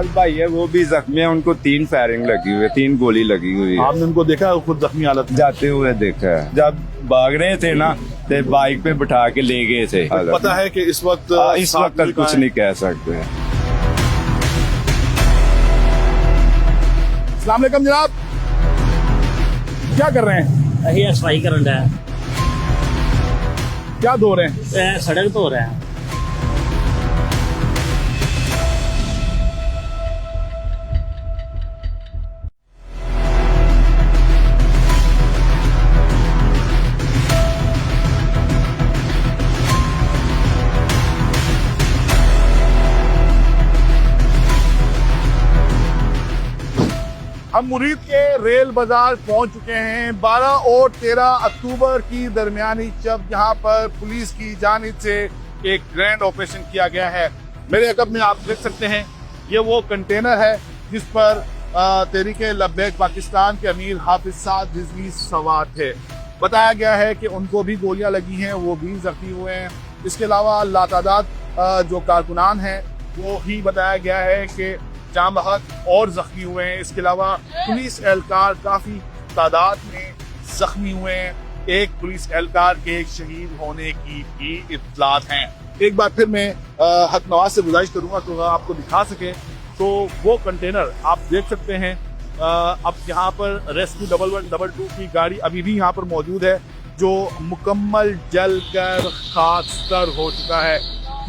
साल भाई है वो भी जख्मी है, उनको 3 फायरिंग लगी हुई है, 3 गोली लगी हुई है। आपने उनको देखा है खुद जख्मी हालत में? जाते हुए देखा है, जब भाग रहे थे ना तो बाइक पे बिठा के ले गए थे। पता है कि इस वक्त इस वक्त कुछ नहीं कह सकते। अस्सलाम वालेकुम जनाब, क्या कर रहे हैं? अही सफाई करन रहा है, क्या धो रहे हैं? सड़क धो रहे हैं। हम मुरीद के रेल बाजार पहुंच चुके हैं। 12 और 13 अक्टूबर की दरमियानी जब यहाँ पर पुलिस की जानिब से एक ग्रैंड ऑपरेशन किया गया है। मेरे अकब में आप देख सकते हैं ये वो कंटेनर है जिस पर तहरीके लब्बैक पाकिस्तान के अमीर हाफिज साद रिजवी सवार थे। बताया गया है कि उनको भी गोलियां लगी हैं, वो भी जख्मी हुए हैं। इसके अलावा लातादाद जो कारकुनान हैं वो ही बताया गया है कि जाम बहक और जख्मी हुए हैं। इसके अलावा पुलिस एहलकार काफी तादाद में जख्मी हुए हैं। एक पुलिस एहलकार के शहीद होने की भी इत्तलात हैं। एक बार फिर मैं हक नवाज से गुजारिश करूंगा तो आपको दिखा सके तो वो कंटेनर आप देख सकते हैं। अब यहाँ पर रेस्क्यू 1112 की गाड़ी अभी भी यहाँ पर मौजूद है जो मुकम्मल जल कर खाकस्तर हो चुका है।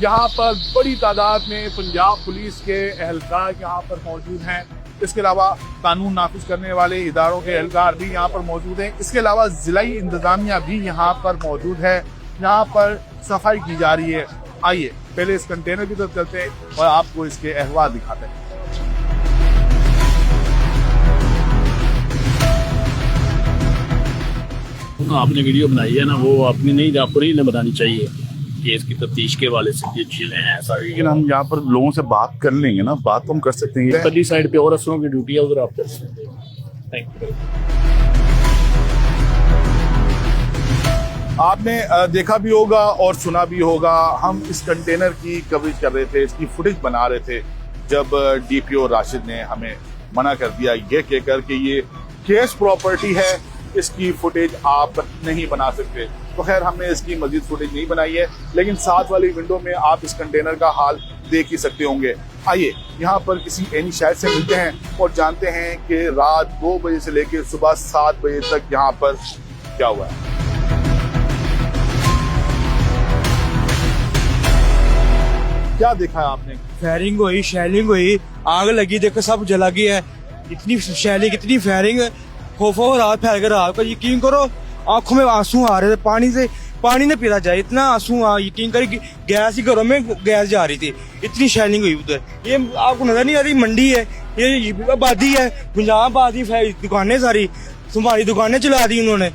यहाँ पर बड़ी तादाद में पंजाब पुलिस के एहलकार यहाँ पर मौजूद हैं। इसके अलावा कानून नाफिज करने वाले इदारों के एहलकार भी यहाँ पर मौजूद हैं। इसके अलावा जिलाई इंतजामिया भी यहाँ पर मौजूद है। यहाँ पर सफाई की जा रही है। आइए पहले इस कंटेनर की तरफ चलते हैं और आपको इसके अहवाल दिखाते हैं। आपने वीडियो बनाई है ना, वो अपनी नहीं, आपको नहीं बनानी चाहिए। केस की तफ्तीश के वाले से ये चीजें हैं ऐसा। लेकिन हम यहाँ पर लोगों से बात कर लेंगे ना, बात तो हम कर सकते हैं। पल्ली साइड पे और अफसरों की ड्यूटी है, उधर आप कर सकते हैं। Thank you. आपने देखा भी होगा और सुना भी होगा, हम इस कंटेनर की कवरेज कर रहे थे, इसकी फुटेज बना रहे थे जब डीपीओ राशिद ने हमें मना कर दिया ये कहकर कि ये केस प्रॉपर्टी है, इसकी फुटेज आप नहीं बना सकते। तो खैर हमने इसकी मजीद फुटेज नहीं बनाई है, लेकिन साथ वाली विंडो में आप इस कंटेनर का हाल देख ही सकते होंगे। आइए यहाँ पर किसी एनी शायद से मिलते हैं और जानते हैं कि रात 2 बजे से लेकर सुबह 7 बजे तक यहाँ पर क्या हुआ है। क्या देखा है आपने? फायरिंग हुई, शेलिंग हुई, आग लगी, देखो सब जला गया है। इतनी शेलिंग, इतनी फायरिंग, खौफो रात फैल गया। रात का यकीन करो आंखों में आंसू आ रहे थे, पानी ने पीता जाए, इतना आंसू आ, यकीन करिए गैस ही घरों में गैस जा रही थी, इतनी शेलिंग हुई उधर। ये आपको नजर नहीं आ रही, मंडी है ये, आबादी है, पंजाब आबादी, दुकानें सारी तुम्हारी दुकानें चला दी उन्होंने।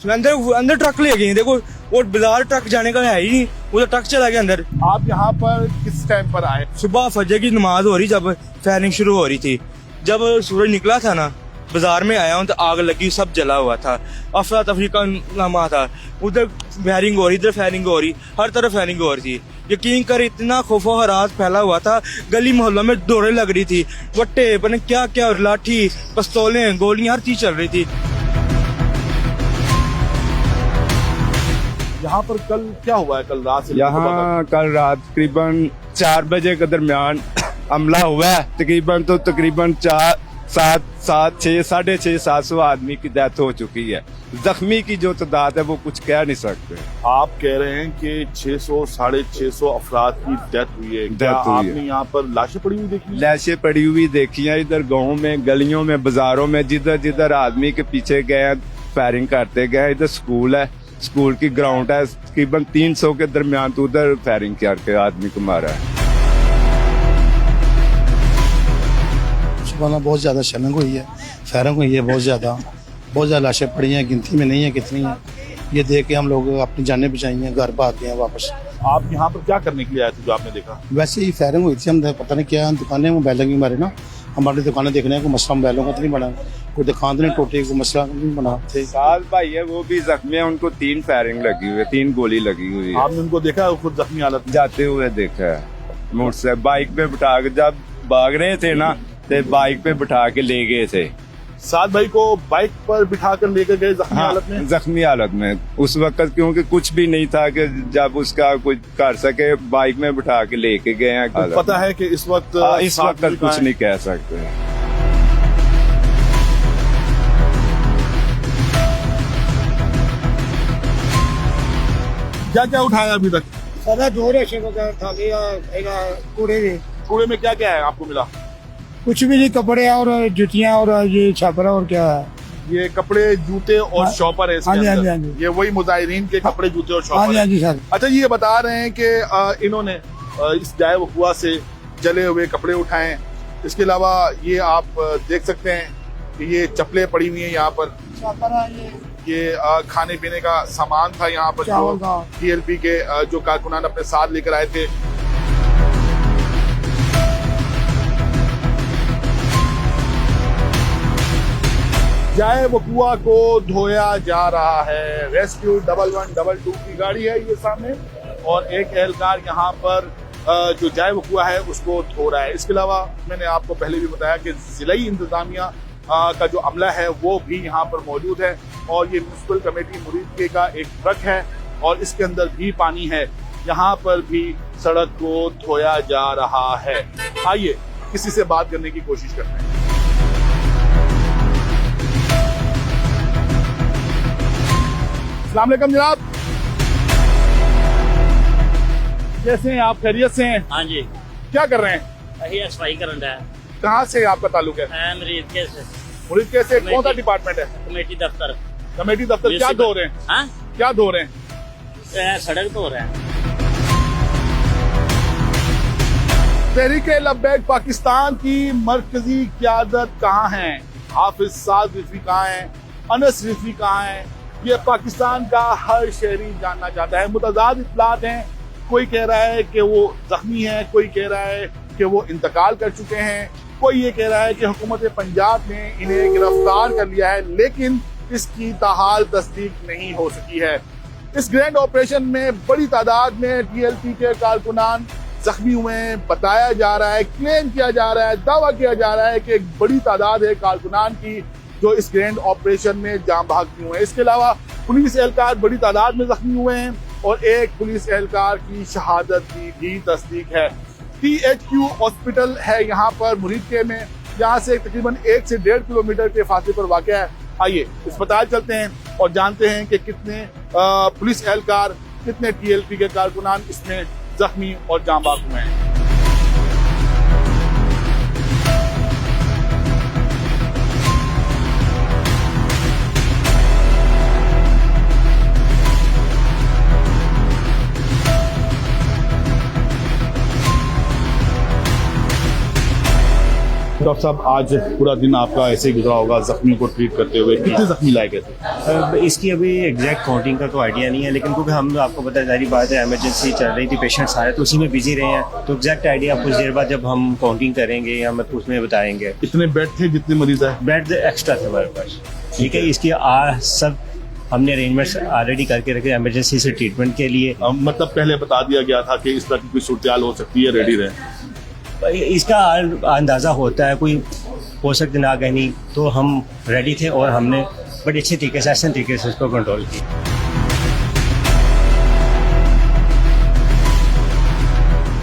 अंदर ट्रक ले गए, देखो और बाजार ट्रक जाने का है ही नहीं, उधर ट्रक चला गया अंदर। आप यहाँ पर किस टाइम पर आए? सुबह फजर की नमाज हो रही, जब फायरिंग शुरू हो रही थी, जब सूरज निकला था ना, बाजार में आया हूँ तो आग लगी, सब जला हुआ था, अफरा तफरी का लम्हा था। उधर फायरिंग हो रही, इधर फायरिंग हो रही, हर तरफ फायरिंग हो रही थी। यकीन कर इतना खौफो हरास फैला हुआ था, गली मोहल्लों में दौड़े लग रही थी, वट्टे पता क्या क्या, लाठी, पिस्तौलें, गोलियां, हर चीज चल रही थी। यहाँ पर कल क्या हुआ है? कल रात से यहाँ कल रात तकरीबन 4 बजे के दरमियान हमला हुआ है। तकरीबन 650-700 आदमी की डेथ हो चुकी है। जख्मी की जो तादाद है वो कुछ कह नहीं सकते। आप कह रहे हैं कि 600-650 अफराद की डेथ हुई है। क्या आपने यहाँ पर लाशें पड़ी हुई देखी? लाशें पड़ी हुई देखी हैं इधर गाँव में, गलियों में, बाजारों में, जिधर जिधर आदमी के पीछे गए फायरिंग करते गए। इधर स्कूल है, स्कूल की ग्राउंड है, तकरीबन 300 के दरमियान तो उधर फायरिंग करके आदमी को मारा है। बहुत ज्यादा शेलिंग हुई है, फायरिंग हुई है, बहुत ज्यादा लाशें पड़ी हैं, गिनती में नहीं है कितनी है। ये देख के हम लोग अपनी जानें बचाई हैं, घर पर आते हैं वापस। आप यहाँ पर क्या करने के लिए आए थे जो आपने देखा? वैसे ही फायरिंग हुई थी, हम पता नहीं क्या दुकानें मोबाइलों की मारे ना, हमारी दुकानें देखने कोई मसला मोबाइलों का तो नहीं बना, कोई दुकान तो नहीं टूटी, कोई मसला नहीं बना थे। साल भाई है वो भी जख्मी है, उनको 3 फायरिंग लगी हुई है, 3 गोली लगी हुई है। आपने उनको देखा है खुद जख्मी हालत में? जाते हुए देखा है, मोटरसाइकिल बाइक पे बिठा के, जब भाग रहे थे ना, तो बाइक पे बिठा के ले गए थे। सात भाई को बाइक पर बिठाकर लेकर गए जख्मी हालत में। जख्मी हालत में उस वक्त, क्योंकि कुछ भी नहीं था कि जब उसका कुछ कर सके, बाइक में बिठा के लेके गए हैं। तो पता है कि इस वक्त इस वक्त कुछ नहीं कह सकते। क्या क्या उठाया अभी तक? सदा दो रेशे वगैरह था कूड़े में। कूड़े में क्या क्या है आपको मिला? कुछ भी नहीं, कपड़े और जुतियां और ये छापरा और क्या है। ये कपड़े, जूते और शॉपर है इसके हाँ जी, हाँ जी, अंदर। हाँ जी। ये वही मुजाहिरीन के कपड़े, जूते और हाँ शॉपर जी, है। हाँ जी सर। अच्छा, ये बता रहे हैं कि इन्होंने इस जाए वकुआ से जले हुए कपड़े उठाए हैं। इसके अलावा ये आप देख सकते हैं कि ये चप्पलें पड़ी हुई हैं यहाँ पर। छापरा ये खाने पीने का सामान था यहाँ पर, चावल का। जो TLP के जो कारकुनान अपने साथ लेकर आए थे। जाए वकुआ को धोया जा रहा है। रेस्क्यू 1112 की गाड़ी है ये सामने, और एक एहलकार यहाँ पर जो जाए वकुआ है उसको धो रहा है। इसके अलावा मैंने आपको पहले भी बताया कि जिलाई इंतजामिया का जो अमला है वो भी यहाँ पर मौजूद है, और ये म्यूनिसिपल कमेटी मुरीदके का एक ट्रक है और इसके अंदर भी पानी है। यहाँ पर भी सड़क को धोया जा रहा है। आइए किसी से बात करने की कोशिश करते हैं। अस्सलाम वालेकुम जनाब, कैसे हैं आप? खैरियत से हैं? हाँ जी, क्या कर रहे हैं? अही सफाई करन रहा है। कहाँ से आपका ताल्लुक है? मैं मरीज के से मुरीदके से। कौन सा डिपार्टमेंट है? कमेटी दफ्तर। कमेटी दफ्तर। क्या धो रहे हैं? हाँ, क्या धो रहे हैं? सड़क धो रहे हैं। तहरीके लब्बैक पाकिस्तान की मरकजी क़यादत कहाँ है? हाफिज साद रिजवी कहाँ है? अनस रिजवी कहाँ है? ये पाकिस्तान का हर शहरी जानना चाहता है। मुतज़ाद इत्तलात हैं, कोई कह रहा है कि वो जख्मी है, कोई कह रहा है कि वो इंतकाल कर चुके हैं, कोई ये कह रहा है कि हुकूमत पंजाब ने इन्हें गिरफ्तार कर लिया है, लेकिन इसकी ताहाल तस्दीक नहीं हो सकी है। इस ग्रैंड ऑपरेशन में बड़ी तादाद में TLP के कारकुनान जख्मी हुए हैं। बताया जा रहा है, क्लेम किया जा रहा है, दावा किया जा रहा है कि एक बड़ी तादाद है कारकुनान की जो इस ग्रैंड ऑपरेशन में जान बहक हुए हैं। इसके अलावा पुलिस एहलकार बड़ी तादाद में जख्मी हुए हैं और एक पुलिस एहलकार की शहादत की भी तस्दीक है। THQ हॉस्पिटल है यहाँ पर मुरीदके में, यहाँ से तकरीबन 1 से 1.5 किलोमीटर के फासले पर वाक़ है। आइए अस्पताल चलते हैं और जानते हैं कि कितने पुलिस एहलकार, कितने TLP के कारकुनान इसमें जख्मी और जान बहक हुए हैं। डॉक्टर साहब, आज पूरा दिन आपका ऐसे ही गुजरा होगा जख्मियों को ट्रीट करते हुए। कितने जख्मी लाए गए थे? इसकी अभी एग्जैक्ट काउंटिंग का तो आइडिया नहीं है, लेकिन क्योंकि हम आपको पता है सारी बात है, इमरजेंसी चल रही थी, पेशेंट्स आ रहे, तो उसी में बिजी रहे हैं। तो एग्जैक्ट आइडिया कुछ देर बाद जब हम काउंटिंग करेंगे या मतलब उसमें बताएंगे। कितने बेड थे, जितने मरीज आए? बेड एक्स्ट्रा थे हमारे पास। ठीक है, इसकी सब हमने अरेंजमेंट्स ऑलरेडी करके रखे इमरजेंसी से ट्रीटमेंट के लिए। मतलब पहले बता दिया गया था कि इस तरह की कोई सूरत हो सकती है, रेडी रहे। इसका अंदाजा होता है, कोई हो सकती ना कहनी, तो हम रेडी थे और हमने बड़े अच्छे तरीके से, आसान तरीके से उसको कंट्रोल किया।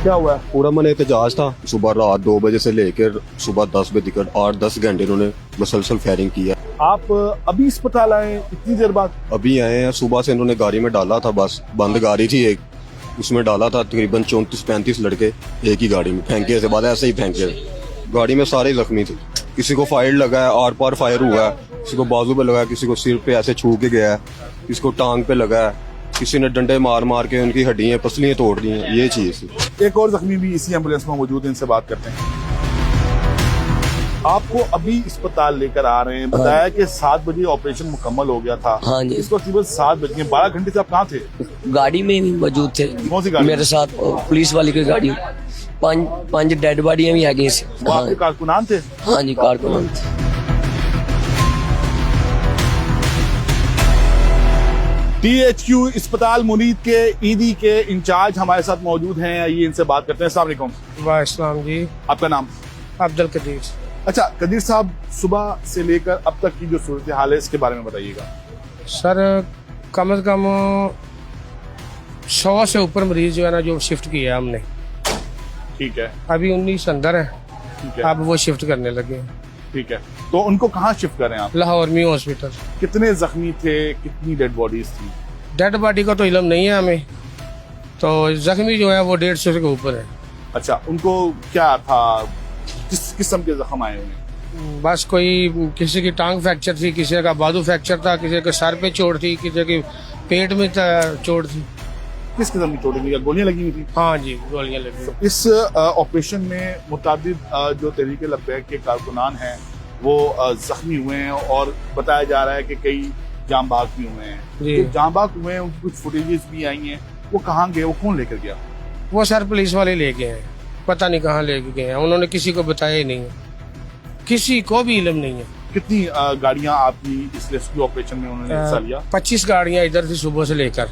क्या हुआ? पूरा मन एहतजाज था। सुबह रात 2 बजे से लेकर सुबह 10 बजे तक 8-10 घंटे इन्होंने मुसलसल फायरिंग किया। आप अभी अस्पताल आए इतनी देर बाद? अभी आए हैं। सुबह से इन्होंने गाड़ी में डाला था, बस बंद गाड़ी थी एक, उसमें डाला था तकरीबन 34-35 लड़के एक ही गाड़ी में फेंके थे, बाद ऐसे ही फेंके। गाड़ी में सारे जख्मी थे, किसी को फायर लगा है, आर पार फायर हुआ है, किसी को बाजू पे लगा है, किसी को सिर पे ऐसे छू के गया है, किसी को टांग पे लगा है, किसी ने डंडे मार मार के उनकी हड्डियां पसलियां तोड़ दी हैं। ये चीज थी। एक और जख्मी भी इसी एम्बुलेंस में मौजूद है, इनसे बात करते हैं। आपको अभी अस्पताल लेकर आ रहे हैं, बताया कि 7 बजे ऑपरेशन मुकम्मल हो गया था। हाँ जी। इसको तकरीबन 7 बज गए। 12 घंटे से आप कहाँ थे? गाड़ी में भी मौजूद थे। कौन सी गाड़ी? मेरे साथ पुलिस वाली की गाड़ी। 5 डेड बॉडियां भी आ गई। वो आपके कारकुनान थे? हाँ जी, कारकुनान थे। THQ अस्पताल मुनीद के ईदी के इंचार्ज हमारे साथ मौजूद हैं। ये इनसे बात करते हैं। अस्सलाम वालेकुम। वाह जी। आपका नाम? अब्दुल कदीर। अच्छा कदीर साहब, सुबह से लेकर अब तक की जो सूरत हाल है इसके बारे में बताइएगा। सर कम से कम 100 से ऊपर मरीज जो है ना जो शिफ्ट किया हमने। ठीक है, अभी 19 अंदर है, ठीक है, अब वो शिफ्ट करने लगे हैं। ठीक है। तो उनको कहाँ शिफ्ट करें आप? लाहौर में हॉस्पिटल। कितने जख्मी थे, कितनी डेड बॉडीज थी? डेड बॉडी का तो इल्म नहीं है हमें, तो जख्मी जो है वो 150 के ऊपर है। अच्छा, उनको क्या था, किस किस्म के जख्म आए उन्हें? बस कोई किसी की टांग फ्रैक्चर थी, किसी का बाजू फ्रैक्चर था, किसी के सर पे चोट थी, किसी की पेट में चोट थी। किस किस्म की चोट लगी? गोलियां लगी हुई थी? हाँ जी, गोलियां लगी। इस ऑपरेशन में मुताबिद जो तहरीक लब्बैक के कारकुनान हैं वो जख्मी हुए हैं और बताया जा रहा है कि कई जाम बाग भी हुए हैं। जी। जो जाम बाग हुए हैं उनकी कुछ फुटेजेस भी आई हैं, वो कहाँ गए, वो कौन लेकर गया? वो सर पुलिस वाले ले गए हैं, पता नहीं कहाँ लेके गए हैं, उन्होंने किसी को बताया ही नहीं है, किसी को भी इल्म नहीं है। कितनी गाड़ियां आपकी इस रेस्क्यू ऑपरेशन में उन्होंने हिस्सा लिया? 25 गाड़ियां इधर थी सुबह से लेकर,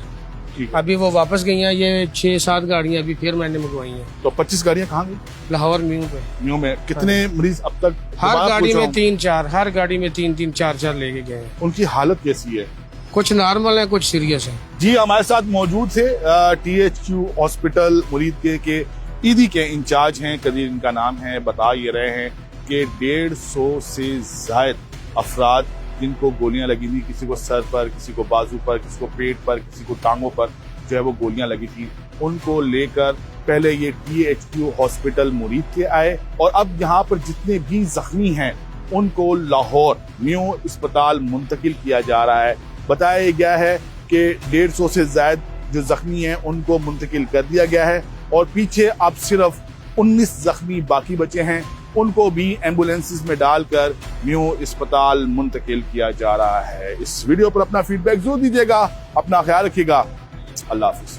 ठीक है। अभी वो वापस गई हैं, ये 6-7 गाड़ियां अभी फिर मैंने मंगवाई हैं। तो 25 गाड़ियां कहाँ गई? लाहौर म्यू पे। न्यू में कितने मरीज अब तक? हर दोबारा गाड़ी पूछ रहा में हूं, 3-4, हर गाड़ी में 3-3, 4-4 लेके गए हैं। उनकी हालत कैसी है? कुछ नॉर्मल है, कुछ सीरियस है। जी, हमारे साथ मौजूद थे THQ हॉस्पिटल मुरीद के ईदी के इंचार्ज हैं, कदीर इनका नाम है। बता ये रहे हैं कि 150 से जायद अफराद जिनको गोलियां लगी थी, किसी को सर पर, किसी को बाजू पर, किसी को पेट पर, किसी को टांगों पर जो है वो गोलियां लगी थी, उनको लेकर पहले ये THQ हॉस्पिटल मुरीद के आए और अब यहाँ पर जितने भी जख्मी हैं उनको लाहौर न्यू अस्पताल मुंतकिल किया जा रहा है। बताया गया है कि 150 से ज्यादा जो जख्मी हैं उनको मुंतकिल कर दिया गया है और पीछे अब सिर्फ 19 जख्मी बाकी बचे हैं, उनको भी एम्बुलेंसेस में डालकर न्यू अस्पताल मुंतकिल किया जा रहा है। इस वीडियो पर अपना फीडबैक जरूर दीजिएगा, अपना ख्याल रखिएगा। अल्लाह हाफिज।